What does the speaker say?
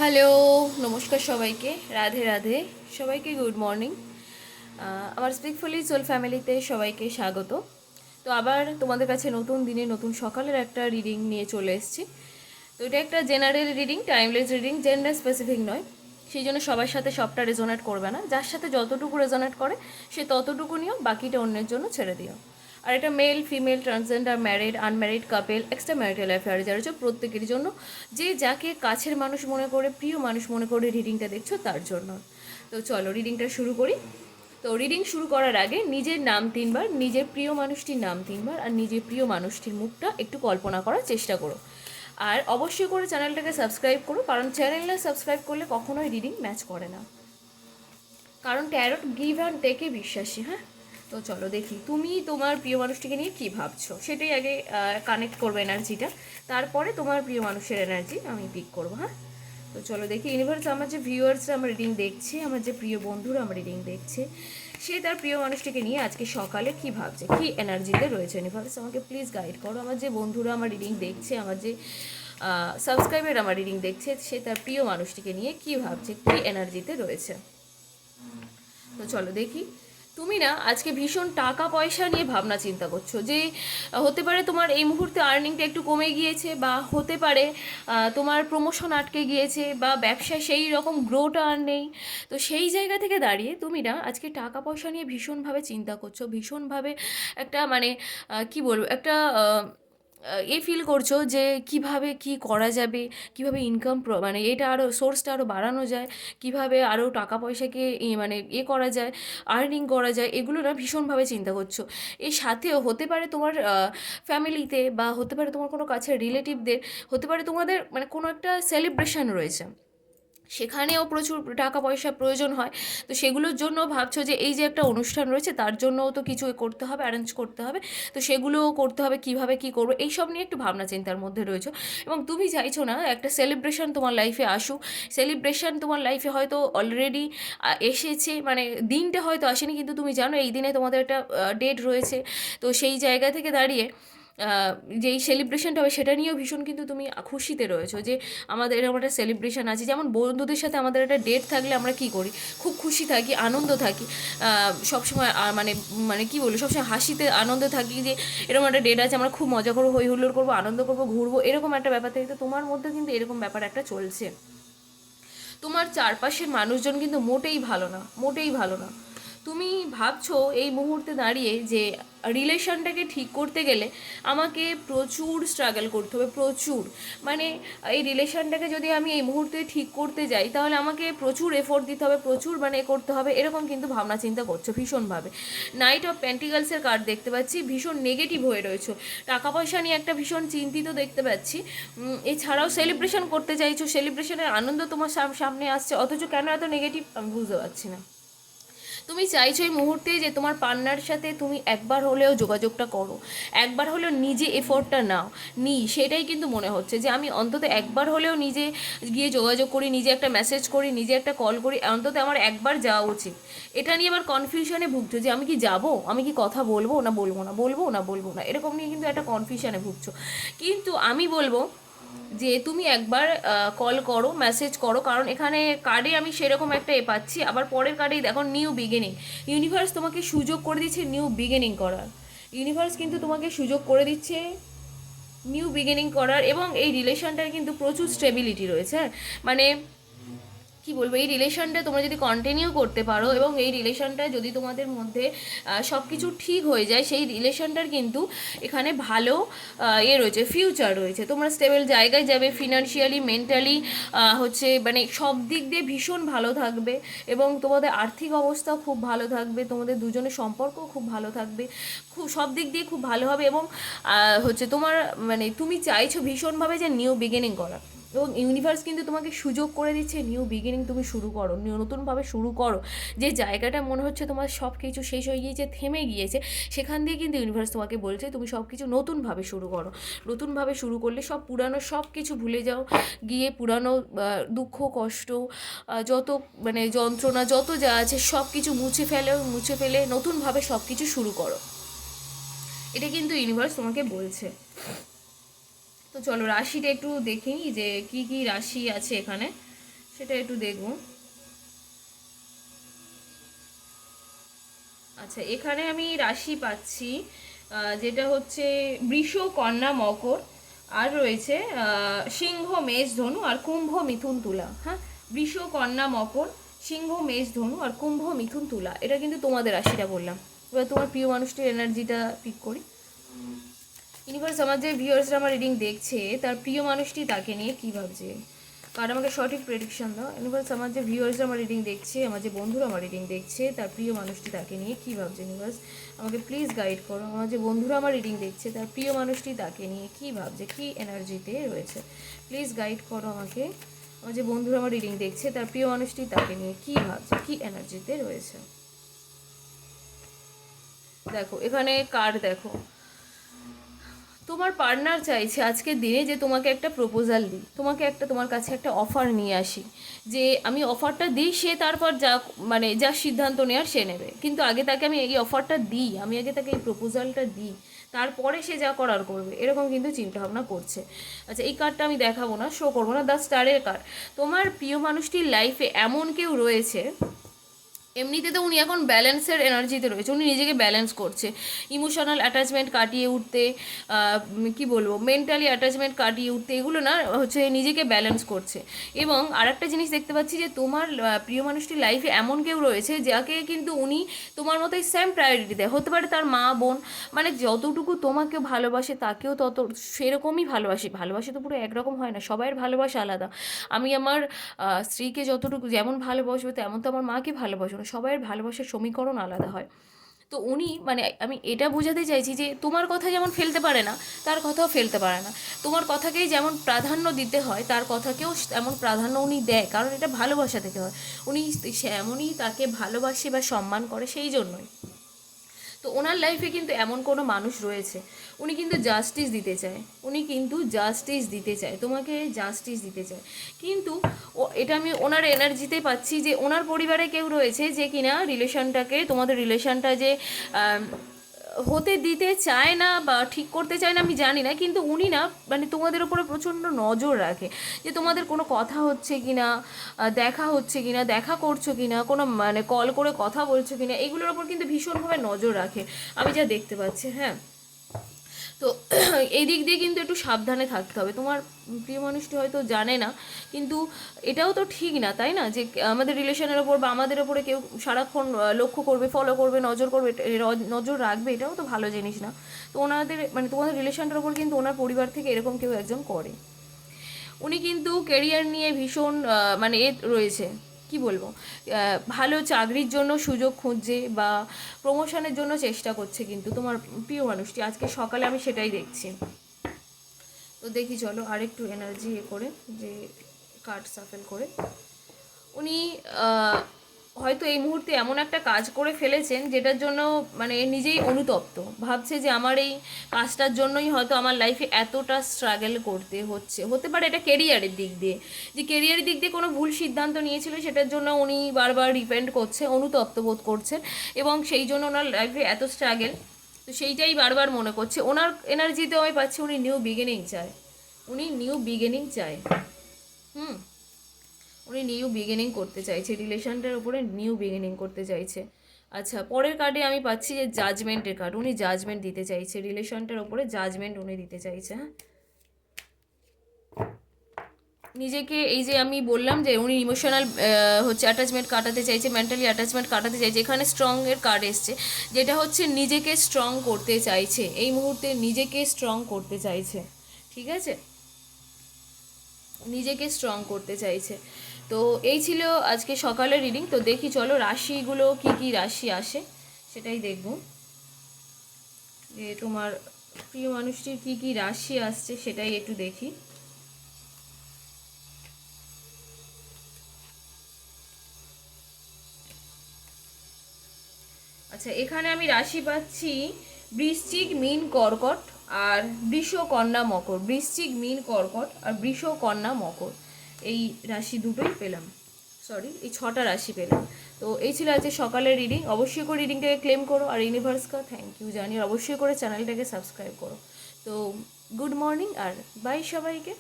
Hello, নমস্কার সবাইকে, রাধে রাধে। সবাইকে গুড মর্নিং। আমার স্পিকফুলি সোল ফ্যামিলিতে সবাইকে স্বাগত। তো আবার তোমাদের কাছে নতুন দিনে নতুন সকালের একটা রিডিং নিয়ে চলে এসেছি। তো এটা একটা general reading, timeless reading, gender specific নয়। সেই জন্য সবার সাথে সবটা রেজোনেট করবে না। যার সাথে যতটুকু রেজোনেট করে সে ততটুকু নিও, বাকিটা অন্যের জন্য ছেড়ে দিও। আর এটা male, female, transgender, married, unmarried couple, extra marital affair যারা হচ্ছে প্রত্যেকের জন্য, যে যাকে কাছের মানুষ মনে করে, প্রিয় মানুষ মনে করে রিডিংটা দেখছো তার জন্য। তো চলো রিডিংটা শুরু করি। তো রিডিং শুরু করার আগে নিজের নাম 3বার, নিজের প্রিয় মানুষটির নাম 3বার, আর নিজের প্রিয় মানুষটির মুখটা একটু কল্পনা করার চেষ্টা করো। আর অবশ্যই করে চ্যানেলটাকে সাবস্ক্রাইব করো, কারণ চ্যানেলটা সাবস্ক্রাইব করলে কখনোই রিডিং ম্যাচ করে না, কারণ ট্যারট গিভ অ্যান্ড টেকে বিশ্বাসী। হ্যাঁ, তো চলো দেখি তুমি তোমার প্রিয় মানুষটিকে নিয়ে কী ভাবছো, সেটাই আগে কানেক্ট করবো এনার্জিটা, তারপরে তোমার প্রিয় মানুষের এনার্জি আমি পিক করবো। হ্যাঁ, তো চলো দেখি ইউনিভার্স, আমার যে ভিউয়ার্সরা আমার রিডিং দেখছে, আমার যে প্রিয় বন্ধুরা আমার রিডিং দেখছে, সে তার প্রিয় মানুষটিকে নিয়ে আজকে সকালে কী ভাবছে, কী এনার্জিতে রয়েছে। ইউনিভার্স আমাকে প্লিজ গাইড করো। আমার যে বন্ধুরা আমার রিডিং দেখছে, আমার যে সাবস্ক্রাইবার আমার রিডিং দেখছে, সে তার প্রিয় মানুষটিকে নিয়ে কী ভাবছে, কী এনার্জিতে রয়েছে। তো চলো দেখি। তুমি না আজকে ভীষণ টাকা পয়সা নিয়ে ভাবনা চিন্তা করছো, যে হতে পারে তোমার এই মুহূর্তে আর্নিংটা একটু কমে গিয়েছে, বা হতে পারে তোমার প্রমোশন আটকে গিয়েছে, বা ব্যবসায় সেই রকম গ্রোটা আর নেই। তো সেই জায়গা থেকে দাঁড়িয়ে তুমি না আজকে টাকা পয়সা নিয়ে ভীষণভাবে চিন্তা করছো, ভীষণভাবে একটা মানে কি বলবো, একটা ফিল করছো যে কিভাবে কি করা যাবে, কিভাবে ইনকাম মানে এটা আরও সোর্সটা আরও বাড়ানো যায়, কিভাবে আরও টাকা পয়সাকে মানে করা যায়, আর্নিং করা যায়, এগুলো না ভীষণভাবে চিন্তা করছো। এর সাথেও হতে পারে তোমার ফ্যামিলিতে, বা হতে পারে তোমার কোনো কাছের রিলেটিভদের, হতে পারে তোমাদের মানে কোনো একটা সেলিব্রেশন রয়েছে, সেখানেও প্রচুর টাকা পয়সা প্রয়োজন হয়। তো সেগুলোর জন্য ভাবছো যে এই যে একটা অনুষ্ঠান রয়েছে তার জন্যও তো কিছু করতে হবে, অ্যারেঞ্জ করতে হবে। তো সেগুলোও করতে হবে, কিভাবে কি করবো এইসব নিয়ে একটু ভাবনা চিন্তার মধ্যে রয়েছো। এবং তুমি চাইছো না একটা সেলিব্রেশন তোমার লাইফে আসুক। সেলিব্রেশন তোমার লাইফে হয়তো অলরেডি এসেছে, মানে দিনটা হয়তো আসেনি, কিন্তু তুমি জানো এই দিনে তোমাদের একটা ডেট রয়েছে। তো সেই জায়গা থেকে দাঁড়িয়ে যেই সেলিব্রেশনটা হবে সেটা নিয়েও ভীষণ কিন্তু তুমি খুশিতে রয়েছো, যে আমাদের এরকম একটা সেলিব্রেশন আছে। যেমন বন্ধুদের সাথে আমাদের একটা ডেট থাকলে আমরা কী করি, খুব খুশি থাকি, আনন্দ থাকি, সবসময় মানে মানে কী বলবো, সবসময় হাসিতে আনন্দে থাকি, যে এরকম একটা ডেট আছে, আমরা খুব মজা করবো, হই হুল্লোড় করবো, আনন্দ করবো, ঘুরবো, এরকম একটা ব্যাপার থাকে। তো তোমার মধ্যে কিন্তু এরকম ব্যাপার একটা চলছে। তোমার চারপাশের মানুষজন কিন্তু মোটেই ভালো না, মোটেই ভালো না। তুমি ভাবছো এই মুহূর্তে দাঁড়িয়ে যে রিলেশনটাকে ঠিক করতে গেলে আমাকে প্রচুর স্ট্রাগল করতে হবে, প্রচুর, মানে এই রিলেশনটাকে যদি আমি এই মুহূর্তে ঠিক করতে যাই তাহলে আমাকে প্রচুর এফোর্ট দিতে হবে, প্রচুর মানে করতে হবে, এরকম কিন্তু ভাবনা চিন্তা করছো ভীষণভাবে। নাইট অফ পেন্টিকালসের কার্ড দেখতে পাচ্ছি, ভীষণ নেগেটিভ হয়ে রয়েছো, টাকা পয়সা নিয়ে একটা ভীষণ চিন্তিত দেখতে পাচ্ছি। এছাড়াও সেলিব্রেশন করতে চাইছো, সেলিব্রেশনের আনন্দ তোমার সামনে আসছে, অথচ কেন এত নেগেটিভ আমি বুঝতে পারছি না। তুমি চাইছো এই মুহূর্তে যে তোমার পার্টনার সাথে তুমি একবার হলেও যোগাযোগটা করো, একবার হলেও নিজে এফোর্টটা নাও, সেটাই কিন্তু মনে হচ্ছে যে আমি অন্তত একবার হলেও নিজে গিয়ে যোগাযোগ করি, নিজে একটা মেসেজ করি, নিজে একটা কল করি, অন্তত আমার একবার যাওয়া উচিত। এটা নিয়ে আবার কনফিউশনে ভুগছো যে আমি কি যাব, আমি কি কথা বলবো না বলবো না, বলবো না বলবো না, এরকম নিয়ে কিন্তু একটা কনফিউশনে ভুগছো। কিন্তু আমি বলবো যে তুমি একবার কল করো, মেসেজ করো, কারণ এখানে কার্ডে আমি সেরকম একটা পাচ্ছি। আবার পরের কার্ডেই দেখো নিউ বিগিনিং, ইউনিভার্স তোমাকে সুযোগ করে দিচ্ছে নিউ বিগিনিং করার। ইউনিভার্স কিন্তু তোমাকে সুযোগ করে দিচ্ছে নিউ বিগিনিং করার, এবং এই রিলেশনটার কিন্তু প্রচুর স্টেবিলিটি রয়েছে। মানে কি বলবো, এই রিলেশনটা তোমরা যদি কন্টিনিউ করতে পারো, এবং এই রিলেশনটা যদি তোমাদের মধ্যে সব কিছু ঠিক হয়ে যায়, সেই রিলেশনটার কিন্তু এখানে ভালো রয়েছে, ফিউচার রয়েছে, তোমরা স্টেবল জায়গায় যাবে, ফিনান্সিয়ালি, মেন্টালি, হচ্ছে মানে সব দিক দিয়ে ভীষণ ভালো থাকবে, এবং তোমাদের আর্থিক অবস্থাও খুব ভালো থাকবে, তোমাদের দুজনের সম্পর্কও খুব ভালো থাকবে, খুব সব দিক দিয়ে খুব ভালো হবে। এবং হচ্ছে তোমার মানে তুমি চাইছো ভীষণভাবে যে নিউ বিগিনিং করা, এবং ইউনিভার্স কিন্তু তোমাকে সুযোগ করে দিচ্ছে নিউ বিগিনিং, তুমি শুরু করো, নতুনভাবে শুরু করো। যে জায়গাটা মনে হচ্ছে তোমার সব কিছু শেষ হয়ে গিয়েছে, থেমে গিয়েছে, সেখান দিয়ে কিন্তু ইউনিভার্স তোমাকে বলছে তুমি সব কিছু নতুনভাবে শুরু করো। নতুনভাবে শুরু করলে সব পুরানো সব কিছু ভুলে যাও, গিয়ে পুরানো দুঃখ কষ্ট, যত মানে যন্ত্রণা যত যা আছে সব কিছু মুছে ফেলে নতুনভাবে সব কিছু শুরু করো। এটা কিন্তু ইউনিভার্স তোমাকে বলছে। তো চলো রাশিটা একটু দেখি যে কি কি রাশি আছে এখানে। সেটা একটু দেখবো। আচ্ছা, এখানে আমি রাশি পাচ্ছি যেটা হচ্ছে বৃষ, কন্যা, মকর, আর রয়েছে সিংহ, মেষ, ধনু, আর কুম্ভ, মিথুন, তুলা। হ্যাঁ, বৃষ, কন্যা, মকর, সিংহ, মেষ, ধনু, আর কুম্ভ, মিথুন, তুলা। এটা কিন্তু তোমাদের রাশিটা বললাম। এবার তোমার প্রিয় মানুষটির এনার্জিটা পিক করি। ইউনিভার্স, আমার যে ভিউয়ার্সরা আমার রিডিং দেখছে তার প্রিয় মানুষটি তাকে নিয়ে কী ভাবছে, কারণ আমাকে সঠিক প্রেডিকশন দাও। ইউনিভার্স, আমার যে ভিউয়ার্সরা আমার রিডিং দেখছে, আমার যে বন্ধুরা আমার রিডিং দেখছে, তার প্রিয় মানুষটি তাকে নিয়ে কী ভাবছে। ইউনিভার্স, আমাকে প্লিজ গাইড করো। আমার যে বন্ধুরা আমার রিডিং দেখছে তার প্রিয় মানুষটি তাকে নিয়ে কী ভাবছে, কী এনার্জিতে রয়েছে। প্লিজ গাইড করো আমাকে। আমার যে বন্ধুরা আমার রিডিং দেখছে তার প্রিয় মানুষটি তাকে নিয়ে কী ভাবছে, কী এনার্জিতে রয়েছে। দেখো এখানে কার্ড দেখো, তোমার পার্টনার চাইছে আজকের দিনে যে তোমাকে একটা প্রপোজাল দিই, তোমাকে একটা, তোমার কাছে একটা অফার নিয়ে আসি, যে আমি অফারটা দিই, সে তারপর যা মানে যা সিদ্ধান্ত নেওয়ার সে নেবে, কিন্তু আগে তাকে আমি এই অফারটা দিই, আমি আগে তাকে এই প্রপোজালটা দিই, তারপরে সে যা করার করবে, এরকম কিন্তু চিন্তাভাবনা করছে। আচ্ছা, এই কার্ডটা আমি দেখাবো না, শো করবো না, দ্য স্টারের কার্ড। তোমার প্রিয় মানুষটির লাইফে এমন কেউ রয়েছে, এমনিতে তো উনি এখন ব্যালেন্সের এনার্জিতে রয়েছে, উনি নিজেকে ব্যালেন্স করছে, ইমোশনাল অ্যাটাচমেন্ট কাটিয়ে উঠতে, কি বলবো, মেন্টালি অ্যাটাচমেন্ট কাটিয়ে উঠতে, এগুলো না হচ্ছে নিজেকে ব্যালেন্স করছে। এবং আরেকটা জিনিস দেখতে পাচ্ছি যে তোমার প্রিয় মানুষটির লাইফে এমন কেউ রয়েছে যাকে কিন্তু উনি তোমার মতোই সেম প্রায়োরিটি দেয়, হতে পারে তার মা, বোন, মানে যতটুকু তোমাকে ভালোবাসে তাকেও তত সেরকমই ভালোবাসে। ভালোবাসে তো পুরো একরকম হয় না, সবাইয়ের ভালোবাসা আলাদা। আমি আমার স্ত্রীকে যতটুকু যেমন ভালোবাসবো তেমন তো আমার মাকে ভালোবাসবো না, সবাইয়ের ভালোবাসার সমীকরণ আলাদা হয়। তো উনি, মানে আমি এটা বোঝাতে চাইছি যে তোমার কথা যেমন ফেলতে পারে না, তার কথাও ফেলতে পারে না। তোমার কথাকেই যেমন প্রাধান্য দিতে হয়, তার কথাকেও তেমন প্রাধান্য উনি দেয়, কারণ এটা ভালোবাসা থেকে হয়। উনি এমনই তাকে ভালোবাসে বা সম্মান করে, সেই জন্যই। তো ওনার লাইফে কিন্তু এমন কোনো মানুষ রয়েছে, উনি কিন্তু জাস্টিস দিতে চায়, উনি কিন্তু জাস্টিস দিতে চায়, তোমাকে জাস্টিস দিতে চায়। কিন্তু এটা আমি ওনার এনার্জিতে পাচ্ছি যে ওনার পরিবারে কেউ রয়েছে যে কিনা রিলেশনটাকে, তোমাদের রিলেশনটা যে হতে দিতে চায় না বা ঠিক করতে চায় না, আমি জানি না, কিন্তু উনি না মানে তোমাদের উপরে প্রচণ্ড নজর রাখে, যে তোমাদের কোনো কথা হচ্ছে কি না, দেখা হচ্ছে কি না, দেখা করছো কি না, কোনো মানে কল করে কথা বলছো কি না, এগুলোর ওপর কিন্তু ভীষণভাবে নজর রাখে, আমি যা দেখতে পাচ্ছি। হ্যাঁ, তো এই দিক দিয়ে কিন্তু একটু সাবধানে থাকতে হবে। তোমার প্রিয় মানুষটি হয়তো জানে না, কিন্তু এটাও তো ঠিক না, তাই না, যে আমাদের রিলেশনের ওপর বা আমাদের ওপরে কেউ সারাক্ষণ লক্ষ্য করবে, ফলো করবে, নজর করবে, নজর রাখবে, এটাও তো ভালো জিনিস না। তো ওনাদের মানে তোমাদের রিলেশনটার ওপর কিন্তু ওনার পরিবার থেকে এরকম কেউ একজন করে। উনি কিন্তু কেরিয়ার নিয়ে ভীষণ মানে রয়েছে, কি বলবো, ভালো চাকরির জন্য সুযোগ খুঁজছে বা প্রমোশনের জন্য চেষ্টা করছে কিন্তু তোমার প্রিয় মানুষটি, আজকে সকালে আমি সেটাই দেখছি। তো দেখি চলো আরেকটু এনার্জি করে, যে কার্ড সাফেল করে। উনি হয়তো এই মুহূর্তে এমন একটা কাজ করে ফেলেছেন যেটার জন্য মানে নিজেই অনুতপ্ত, ভাবছে যে আমার এই কাজটার জন্যই হয়তো আমার লাইফে এতটা স্ট্রাগল করতে হচ্ছে। হতে পারে এটা কেরিয়ারের দিক দিয়ে, যে কেরিয়ারের দিক দিয়ে কোনো ভুল সিদ্ধান্ত নিয়েছিল, সেটার জন্য উনি বারবার রিপেন্ট করছে, অনুতপ্ত বোধ করছেন, এবং সেই জন্য ওনার লাইফে এত স্ট্রাগল, তো সেইটাই বারবার মনে করছে। ওনার এনার্জিতেও আমি পাচ্ছি উনি নিউ বিগিনিং চায়, উনি নিউ বিগিনিং চায়। হুম, উনি নিউ বিগিনিং করতে চাইছে, রিলেশনটার উপরে নিউ বিগিনিং করতে চাইছে। আচ্ছা, পরের কার্ডে আমি পাচ্ছি যে জাজমেন্টের কার্ড, উনি জাজমেন্ট দিতে চাইছে, রিলেশনটার উপরে জাজমেন্ট উনি দিতে চাইছে। হ্যাঁ, নিজেকে, এই যে আমি বললাম যে উনি ইমোশনাল হচ্ছে অ্যাটাচমেন্ট কাটাতে চাইছে, মেন্টালি অ্যাটাচমেন্ট কাটাতে চাইছে, এখানে স্ট্রংয়ের কার্ড এসছে, যেটা হচ্ছে নিজেকে স্ট্রং করতে চাইছে, এই মুহূর্তে নিজেকে স্ট্রং করতে চাইছে। ঠিক আছে, নিজেকে স্ট্রং করতে চাইছে। তো এই ছিল আজকে সকালের রিডিং। তো দেখি চলো রাশিগুলো কি কি রাশি আসে সেটাই দেখব, যে তোমার প্রিয় মানুষটির কি কি রাশি আসছে সেটাই একটু দেখি। আচ্ছা, এখানে আমি রাশি পাচ্ছি বৃশ্চিক, মীন, কর্কট, আর বৃষ, কন্যা, মকর। বৃশ্চিক, মীন, কর্কট আর বৃষ, কন্যা, মকর, এই রাশি দুটোই পেলাম, সরি এই 6টা রাশি পেলাম। তো এই ছিল আজকে সকালের রিডিং। অবশ্যই করে রিডিংটাকে ক্লেম করো, আর ইউনিভার্সকে থ্যাংক ইউ জানিয়ে অবশ্যই করে চ্যানেলটাকে সাবস্ক্রাইব করো। তো গুড মর্নিং আর বাই সবাইকে।